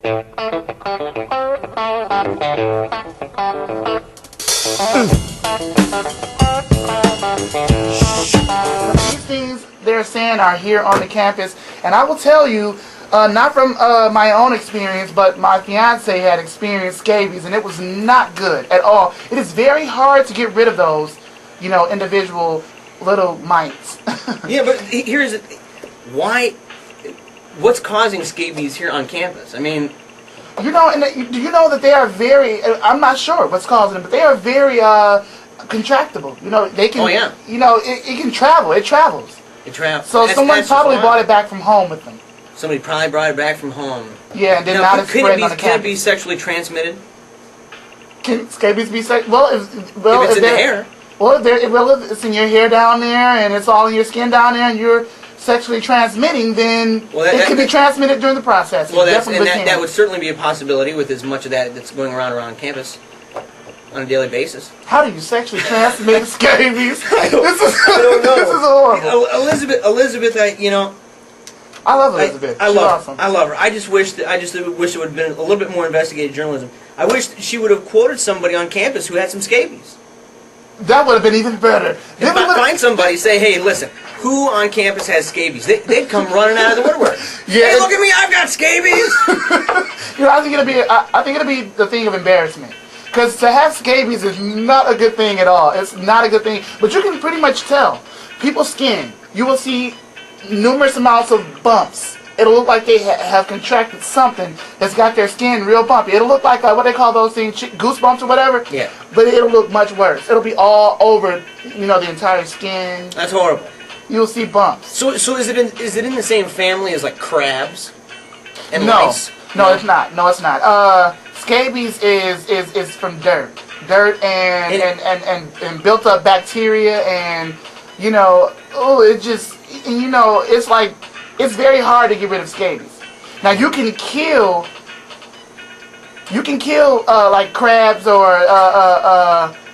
These things they're saying are here on the campus, and I will tell you, not from my own experience, but my fiance had experienced scabies, and it was not good at all. It is very hard to get rid of those, individual little mites. Yeah, but here's why. What's causing scabies here on campus? I mean, do you know that they are very? I'm not sure what's causing them, but they are very contractable. They can. Oh yeah. It can travel. It travels. It travels. So someone probably brought it back from home with them. Somebody probably brought it back from home. Yeah, and did not spread on the campus. Can it be sexually transmitted? Can scabies be sexually? If it's in the hair. Well, if it's in your hair down there, and it's all in your skin down there, and you're sexually transmitting, then it can be transmitted during the process. Well, that would certainly be a possibility with as much of that that's going around campus on a daily basis. How do you sexually transmit scabies? I don't know. This is horrible. Elizabeth, I love Elizabeth. I love her. I just wish it would have been a little bit more investigative journalism. I wish she would have quoted somebody on campus who had some scabies. That would have been even better. Find somebody, say, hey, listen, who on campus has scabies? They'd come running out of the woodwork. Yeah, hey, look at me, I've got scabies. I think it'll be the thing of embarrassment. Because to have scabies is not a good thing at all. It's not a good thing. But you can pretty much tell. People's skin, you will see numerous amounts of bumps. It'll look like they have contracted something that's got their skin real bumpy. It'll look like, what they call those things, goosebumps or whatever. Yeah. But it'll look much worse. It'll be all over, the entire skin. That's horrible. You'll see bumps. So is it in the same family as like crabs and no. lice? No, it's not. No, it's not. Scabies is from dirt and built up bacteria, and it's very hard to get rid of scabies. Now you can kill like crabs or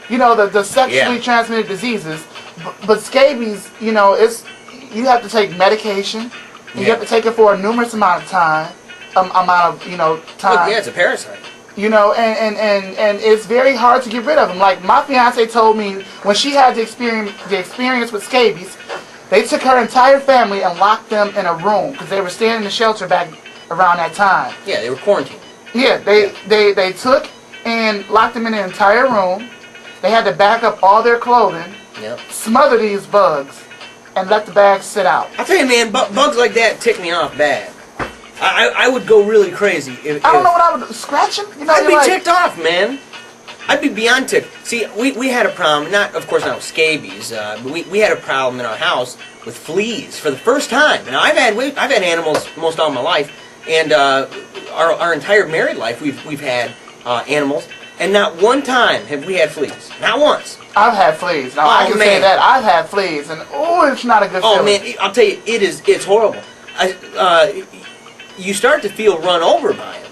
the sexually transmitted diseses, but scabies, you have to take medication. You have to take it for a numerous amount of time. Look, yeah, it's a parasite. And it's very hard to get rid of them. Like my fiance told me when she had the experience with scabies, they took her entire family and locked them in a room because they were staying in the shelter back around that time. Yeah, they were quarantined. Yeah, they took and locked them in the entire room. They had to back up all their clothing, smother these bugs, and let the bags sit out. I'll tell you, man, bugs like that tick me off bad. I would go really crazy. I don't know what I would do. Scratching? I'd be ticked off, man. I'd be beyond ticked. See, we had a problem, of course not with scabies, but we had a problem in our house with fleas for the first time. Now I've had animals most all my life, and our entire married life we've had animals, and not one time have we had fleas. Not once. I've had fleas. Now I can say that I've had fleas, and it's not a good feeling. Oh man, I'll tell you, it's horrible. You start to feel run over by them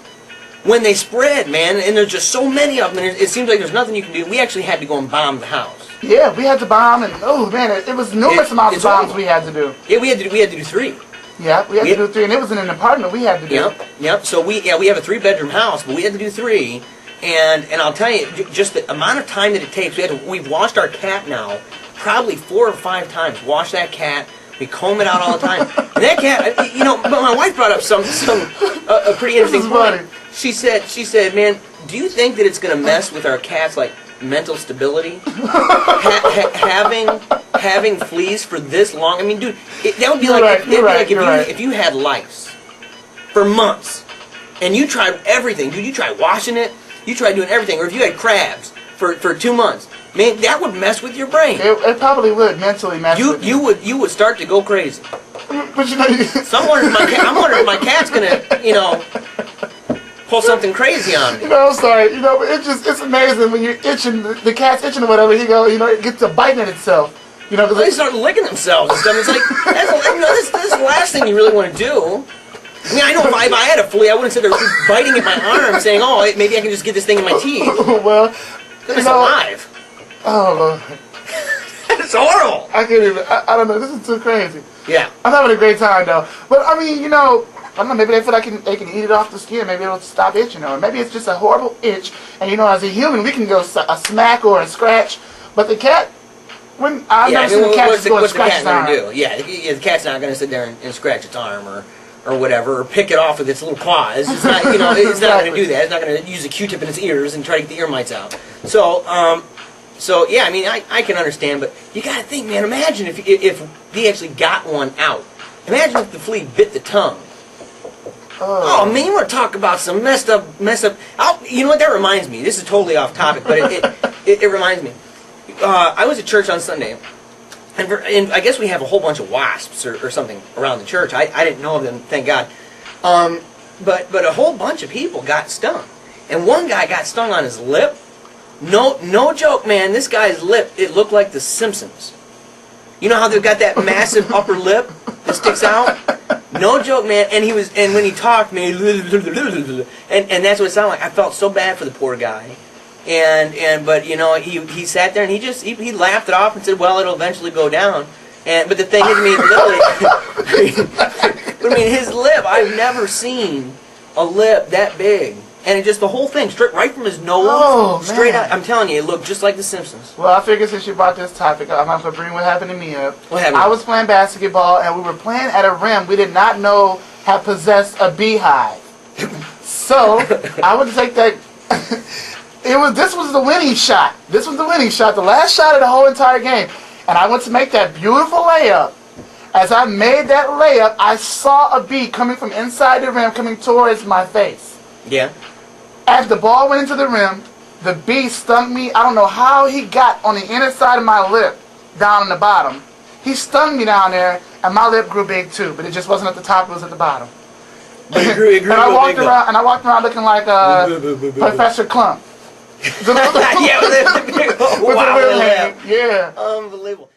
when they spread, man, and there's just so many of them, and it seems like there's nothing you can do. We actually had to go and bomb the house. Yeah, we had to bomb, and it was numerous amounts of bombs we had to do. Yeah, we had to do 3. Yeah, we had to do 3, and it was in an apartment we had to do. Yep. So we have a 3-bedroom house, but we had to do 3, and I'll tell you, just the amount of time that it takes. We've washed our cat now probably 4 or 5 times. Wash that cat. We comb it out all the time. And that cat, but my wife brought up a pretty interesting point. She said, man, do you think that it's going to mess with our cat's mental stability? Having fleas for this long? I mean, dude, that would be if you had lice for months and you tried everything, dude. You tried washing it, you tried doing everything, or if you had crabs for 2 months. Man, that would mess with your brain. It probably would mentally mess with you. You would start to go crazy. But So I'm wondering if my cat's gonna, pull something crazy on me. I'm sorry. It's amazing when you're itching, the cat's itching or whatever. It gets to biting at itself. Because they start licking themselves and stuff. It's like this is the last thing you really want to do. I mean, I know if I had a flea, I wouldn't sit there biting at my arm, saying, "Oh, maybe I can just get this thing in my teeth." Well, it's alive. Oh, Lord. It's horrible. I can't even, I don't know, this is too crazy. Yeah. I'm having a great time, though. But, I mean, I don't know, maybe they feel like they can eat it off the skin. Maybe it'll stop itching. Or maybe it's just a horrible itch. And, you know, as a human, we can go a smack or a scratch. But the cat, I've never seen a cat just go and scratch its arm. Do? Yeah, the cat's not going to sit there and scratch its arm or whatever, or pick it off with its little claws. It's not, you know, it's not going to do that. It's not going to use a Q-tip in its ears and try to get the ear mites out. So yeah, I mean, I can understand, but you got to think, man. Imagine if he actually got one out. Imagine if the flea bit the tongue. Oh man, you want to talk about some messed up. You know what that reminds me? This is totally off topic, but it reminds me. I was at church on Sunday, and I guess we have a whole bunch of wasps or something around the church. I didn't know of them, thank God. But a whole bunch of people got stung, and one guy got stung on his lip. No joke, man. This guy's lip, it looked like The Simpsons. You know how they've got that massive upper lip that sticks out? No joke, man. And when he talked, man, and that's what it sounded like. I felt so bad for the poor guy. But you know, he sat there and he laughed it off and said, well, it'll eventually go down. But the thing is, I mean, his lip, I've never seen a lip that big. And it just, the whole thing, straight right from his nose, straight out. I'm telling you, it looked just like The Simpsons. Well, I figured since you brought this topic up, I'm going to bring what happened to me up. What happened? I was playing basketball, and we were playing at a rim we did not know had possessed a beehive. So, I would take that... This was the winning shot. This was the winning shot, the last shot of the whole entire game. And I went to make that beautiful layup. As I made that layup, I saw a bee coming from inside the rim, coming towards my face. Yeah. As the ball went into the rim, the bee stung me. I don't know how he got on the inner side of my lip, down on the bottom. He stung me down there, and my lip grew big too, but it just wasn't at the top, it was at the bottom. It grew and I walked around looking like Professor Clump. Yeah, with a big, wow, yeah. Unbelievable.